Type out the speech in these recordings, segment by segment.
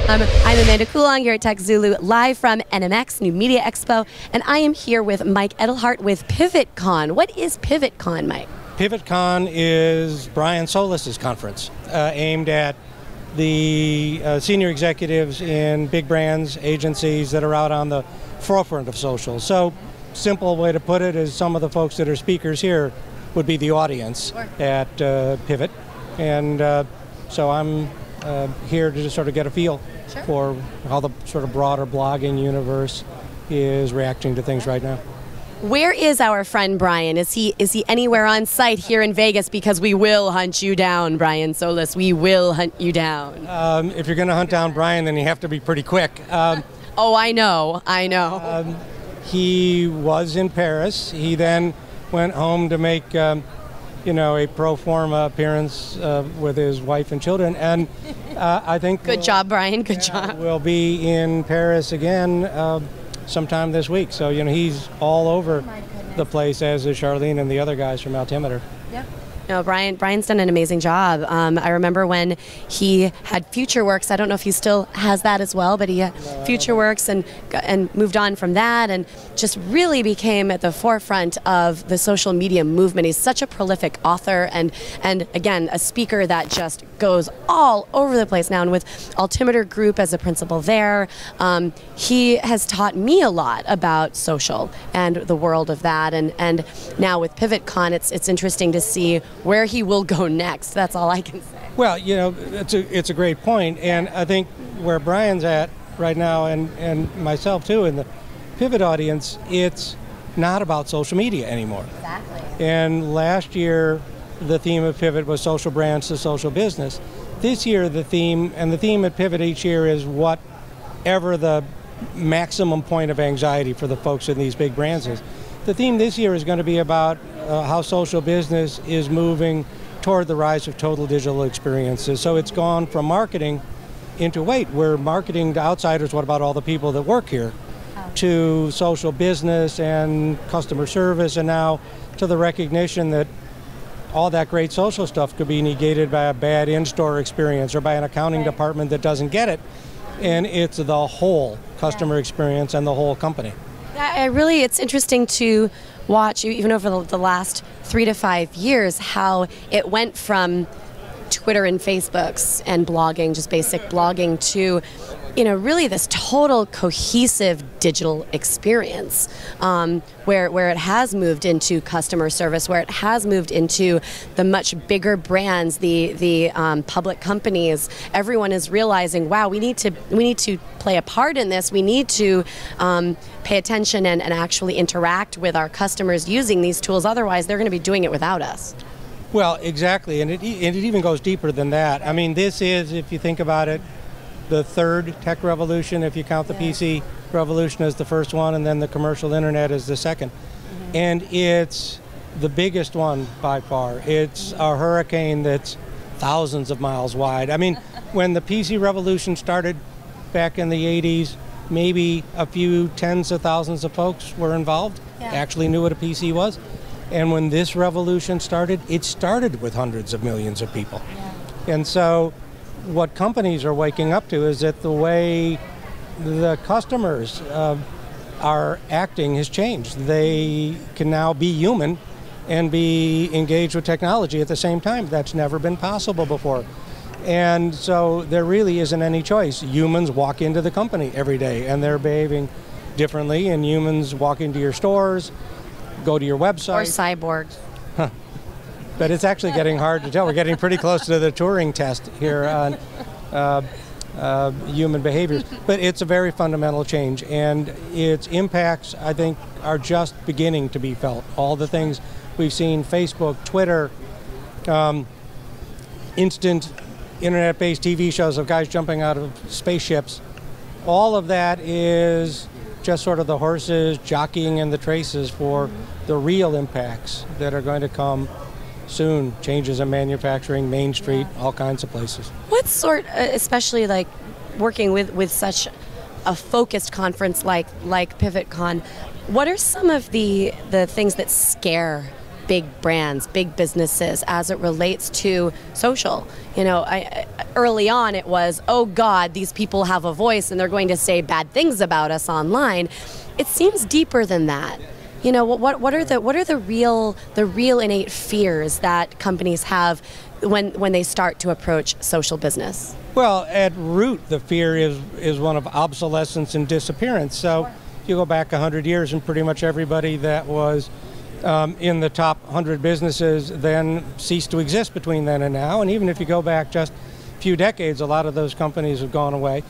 I'm Amanda Coulong here at TechZulu, live from NMX, New Media Expo, and I am here with Mike Edelhart with PivotCon. What is PivotCon, Mike? PivotCon is Brian Solis's conference, aimed at the senior executives in big brands, agencies that are out on the forefront of social. So, simple way to put it is some of the folks that are speakers here would be the audience at Pivot, and so I'm here to just sort of get a feel for how the sort of broader blogging universe is reacting to things right now. Where is our friend Brian? Is he anywhere on site here in Vegas? Because we will hunt you down, Brian Solis. We will hunt you down. If you're going to hunt down Brian, then you have to be pretty quick. Oh, I know. He was in Paris. He then went home to make, a pro forma appearance with his wife and children. And I think good job, Brian. Good job. We'll be in Paris again sometime this week. So, he's all over the place, as is Charlene and the other guys from Altimeter. Yep. No, Brian's done an amazing job. I remember when he had FutureWorks. I don't know if he still has that as well, but he had FutureWorks and moved on from that and just really became at the forefront of the social media movement. He's such a prolific author and again, a speaker that just goes all over the place now. And with Altimeter Group as a principal there, he has taught me a lot about social and the world of that. And now with PivotCon, it's interesting to see where he will go next. That's all I can say. Well, it's a great point, and I think where Brian's at right now, and myself too, in the Pivot audience, it's not about social media anymore. Exactly. And last year, the theme of Pivot was social brands to social business. This year, the theme at Pivot each year is whatever the maximum point of anxiety for the folks in these big brands is. The theme this year is going to be about how social business is moving toward the rise of total digital experiences. So it's gone from marketing into, wait, we're marketing to outsiders, what about all the people that work here? To social business and customer service, and now to the recognition that all that great social stuff could be negated by a bad in-store experience or by an accounting department that doesn't get it. And it's the whole customer experience and the whole company. It's interesting to watch, even over the last 3 to 5 years, how it went from Twitter and Facebooks and blogging, just basic blogging, to really this total cohesive digital experience, where it has moved into customer service, where it has moved into the much bigger brands, the public companies. Everyone is realizing, wow, we need to play a part in this. We need to pay attention and actually interact with our customers using these tools. Otherwise, they're going to be doing it without us. Well, exactly, and it even goes deeper than that. I mean, this is, if you think about it, the third tech revolution, if you count the PC revolution as the first one, and then the commercial internet as the second. And it's the biggest one by far. It's a hurricane that's thousands of miles wide. I mean, when the PC revolution started back in the 80s, maybe a few tens of thousands of folks were involved, actually knew what a PC was. And when this revolution started, it started with hundreds of millions of people. And so what companies are waking up to is that the way the customers are acting has changed. They can now be human and be engaged with technology at the same time. That's never been possible before. And so there really isn't any choice. Humans walk into the company every day and they're behaving differently, and humans walk into your stores, go to your website. Or cyborgs. But it's actually getting hard to tell. We're getting pretty close to the Turing test here on human behaviors. But it's a very fundamental change, and its impacts, I think, are just beginning to be felt. All the things we've seen, Facebook, Twitter, instant internet-based TV shows of guys jumping out of spaceships, all of that is just sort of the horses jockeying in the traces for the real impacts that are going to come soon. Changes in manufacturing, Main Street, all kinds of places. What sort, especially like working with such a focused conference like PivotCon, what are some of the things that scare big brands, big businesses as it relates to social. You know, early on it was, oh God, these people have a voice and they're going to say bad things about us online. It seems deeper than that. You know, what are the real innate fears that companies have when they start to approach social business? Well, at root, the fear is one of obsolescence and disappearance. So you go back 100 years and pretty much everybody that was in the top 100 businesses then ceased to exist between then and now. And even if you go back just a few decades, a lot of those companies have gone away.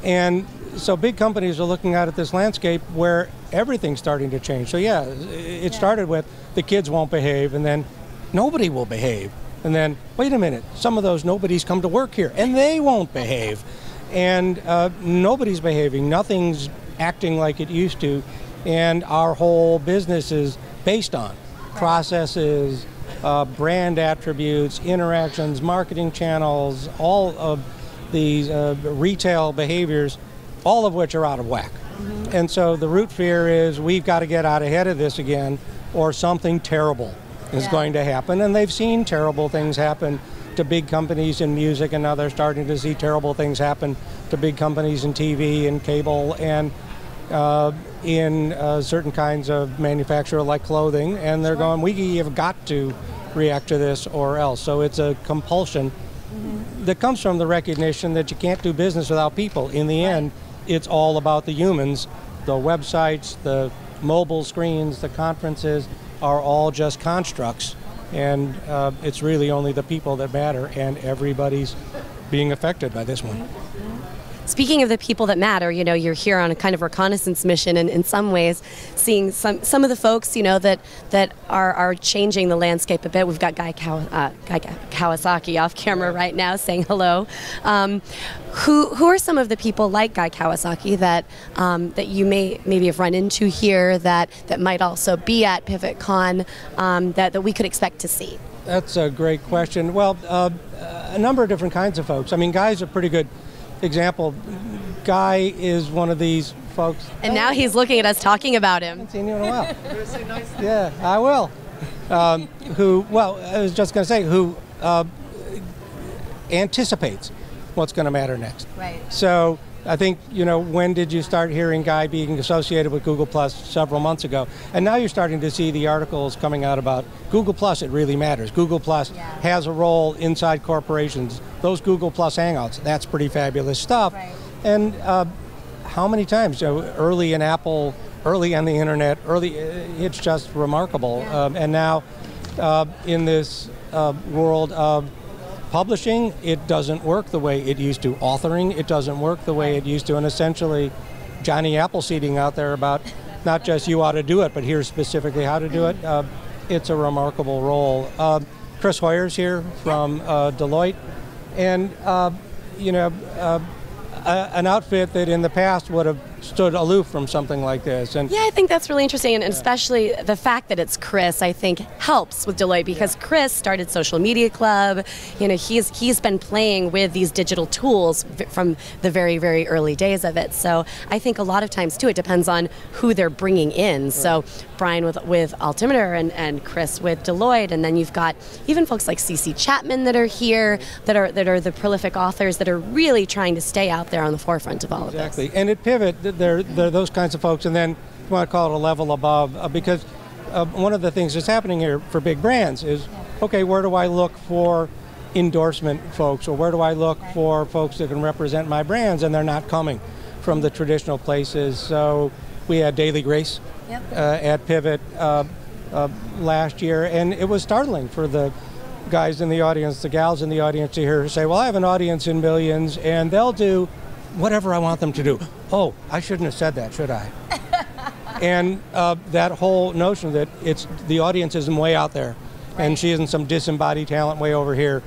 And so big companies are looking out at this landscape where everything's starting to change. So yeah, it started with the kids won't behave, and then nobody will behave. And then, wait a minute, some of those nobodies come to work here, and they won't behave. And nobody's behaving, nothing's acting like it used to. And our whole business is based on processes, brand attributes, interactions, marketing channels, all of these retail behaviors, all of which are out of whack. And so the root fear is we've got to get out ahead of this again, or something terrible is going to happen. And they've seen terrible things happen to big companies in music, and now they're starting to see terrible things happen to big companies in TV and cable and in certain kinds of manufacturer like clothing. And they're going, we have got to react to this or else. So it's a compulsion that comes from the recognition that you can't do business without people. In the end, it's all about the humans. The websites, the mobile screens, the conferences are all just constructs, and it's really only the people that matter, and everybody's being affected by this one. Speaking of the people that matter, you know, you're here on a kind of reconnaissance mission, and in some ways seeing some of the folks, you know, that are changing the landscape a bit. We've got Guy Kawasaki off camera right now saying hello. Who are some of the people like Guy Kawasaki that that you maybe have run into here that might also be at PivotCon that we could expect to see? That's a great question. Well, a number of different kinds of folks. I mean, Guy's a pretty good example. Guy is one of these folks. And now he's looking at us talking about him. I haven't seen you in a while. Yeah, I will. Who, well, I was just going to say, who anticipates what's going to matter next. Right. So I think, you know, when did you start hearing Guy being associated with Google Plus? Several months ago. And now you're starting to see the articles coming out about Google Plus, it really matters. Google Plus has a role inside corporations. Those Google Plus Hangouts, that's pretty fabulous stuff. Right. And how many times, you know, early in Apple, early on the internet, it's just remarkable. And now in this world of publishing, it doesn't work the way it used to. Authoring, it doesn't work the way it used to. And essentially, Johnny Appleseeding out there about not just you ought to do it, but here's specifically how to do it. It's a remarkable role. Chris Hoyer's here from Deloitte. And, you know, an outfit that in the past would have stood aloof from something like this. And yeah, I think that's really interesting, and especially the fact that it's Chris, I think, helps with Deloitte, because Chris started Social Media Club. You know, he's been playing with these digital tools from the very, very early days of it. So I think a lot of times too, it depends on who they're bringing in. Right. So Brian with Altimeter and Chris with Deloitte, and then you've got even folks like CC Chapman that are here, that are the prolific authors that are really trying to stay out there on the forefront of all of this. Exactly, and at Pivot, there are those kinds of folks, and then you want to call it a level above, because one of the things that's happening here for big brands is, okay, where do I look for endorsement folks, or where do I look for folks that can represent my brands, and they're not coming from the traditional places. So we had Daily Grace at Pivot last year, and it was startling for the guys in the audience, the gals in the audience, to hear her say, well, I have an audience in millions, and they'll do whatever I want them to do. Oh, I shouldn't have said that, should I? And that whole notion that the audience isn't way out there, and she isn't some disembodied talent way over here,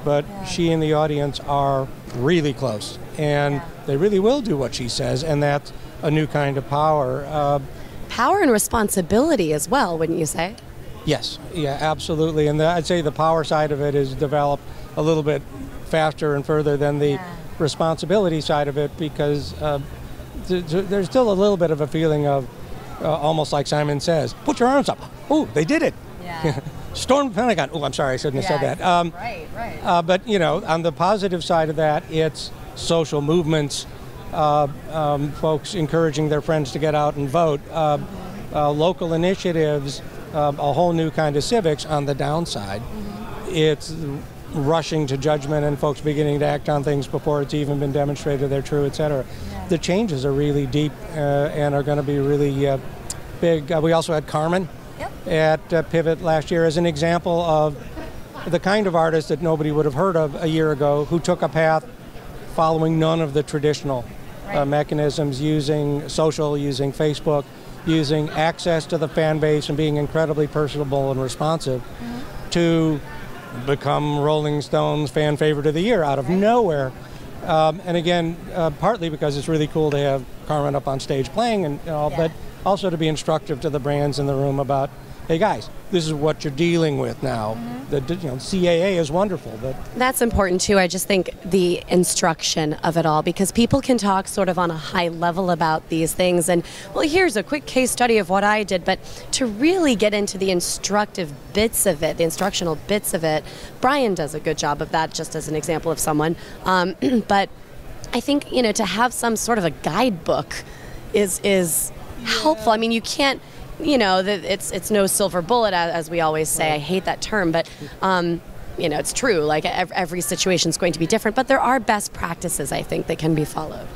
but she and the audience are really close, and they really will do what she says, and that's a new kind of power. Power and responsibility as well, wouldn't you say? Yes, yeah, absolutely, and I'd say the power side of it is developed a little bit faster and further than the responsibility side of it, because there's still a little bit of a feeling of almost like Simon says, put your arms up. Oh, they did it. Yeah. stormed the Pentagon. Oh, I'm sorry, I shouldn't have said that. Right. But, you know, on the positive side of that, it's social movements, folks encouraging their friends to get out and vote, local initiatives, a whole new kind of civics. On the downside, it's rushing to judgment and folks beginning to act on things before it's even been demonstrated they're true, et cetera. Yeah. The changes are really deep and are going to be really big. We also had Carmen at Pivot last year as an example of the kind of artist that nobody would have heard of a year ago, who took a path following none of the traditional mechanisms, using social, using Facebook, using access to the fan base and being incredibly personable and responsive to become Rolling Stones fan favorite of the year out of nowhere. And again, partly because it's really cool to have Carmen up on stage playing and all, but also to be instructive to the brands in the room about, hey guys, this is what you're dealing with now. The CAA is wonderful, but that's important too. I just think the instruction of it all, because people can talk sort of on a high level about these things and, well, here's a quick case study of what I did, but to really get into the instructive bits of it, the instructional bits of it, Brian does a good job of that, just as an example of someone. But I think, you know, to have some sort of a guidebook is helpful. I mean, you can't, you know, it's no silver bullet, as we always say. I hate that term, but you know, it's true. Like every situation is going to be different, but there are best practices, I think, that can be followed.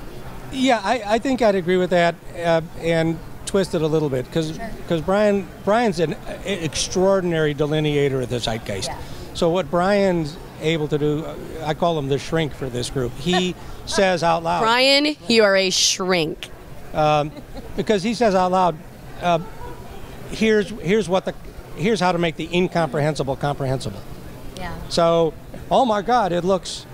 Yeah, I think I'd agree with that and twist it a little bit because Brian's an extraordinary delineator of the zeitgeist. Yeah. So what Brian's able to do, I call him the shrink for this group. He says out loud, Brian, you are a shrink. Because he says out loud, here's how to make the incomprehensible comprehensible. Yeah. So, oh my God, it looks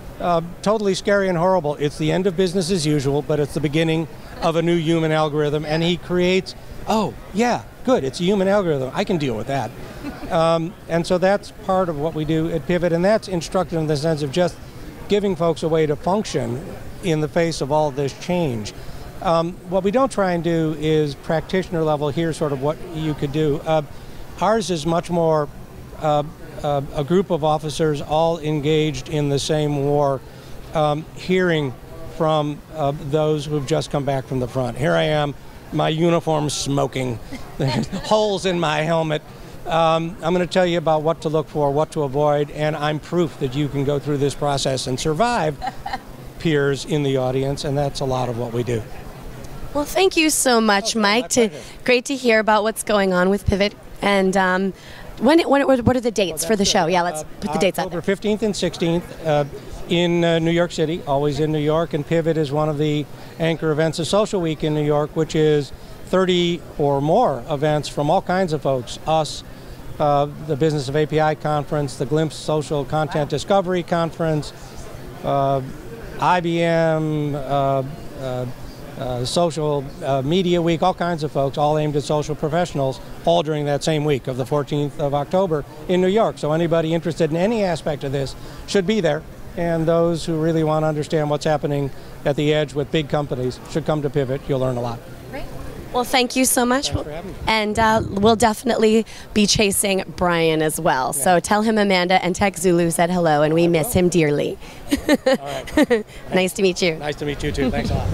totally scary and horrible. It's the end of business as usual, but it's the beginning of a new human algorithm. And he creates, oh yeah, good, it's a human algorithm. I can deal with that. And so that's part of what we do at Pivot, and that's instructive in the sense of just giving folks a way to function in the face of all this change. What we don't try and do is practitioner level, here's sort of what you could do. Ours is much more a group of officers all engaged in the same war, hearing from those who've just come back from the front. Here I am, my uniform smoking, holes in my helmet. I'm going to tell you about what to look for, what to avoid, and I'm proof that you can go through this process and survive. Peers in the audience, and that's a lot of what we do. Well, thank you so much, Mike. Great to hear about what's going on with Pivot. And what are the dates for the show? Yeah, let's put the dates out there. October 15th and 16th in New York City, always in New York. And Pivot is one of the anchor events of Social Week in New York, which is 30 or more events from all kinds of folks. Us, the Business of API Conference, the Glimpse Social Content Discovery Conference, IBM, Social Media Week, all kinds of folks, all aimed at social professionals, all during that same week of the 14th of October in New York. So anybody interested in any aspect of this should be there. And those who really want to understand what's happening at the edge with big companies should come to Pivot. You'll learn a lot. Great. Well, thank you so much. Thanks for having me. And we'll definitely be chasing Brian as well. Yeah. So tell him Amanda and TechZulu said hello, and we miss him dearly. All right. Nice to meet you. Nice to meet you too. Thanks a lot.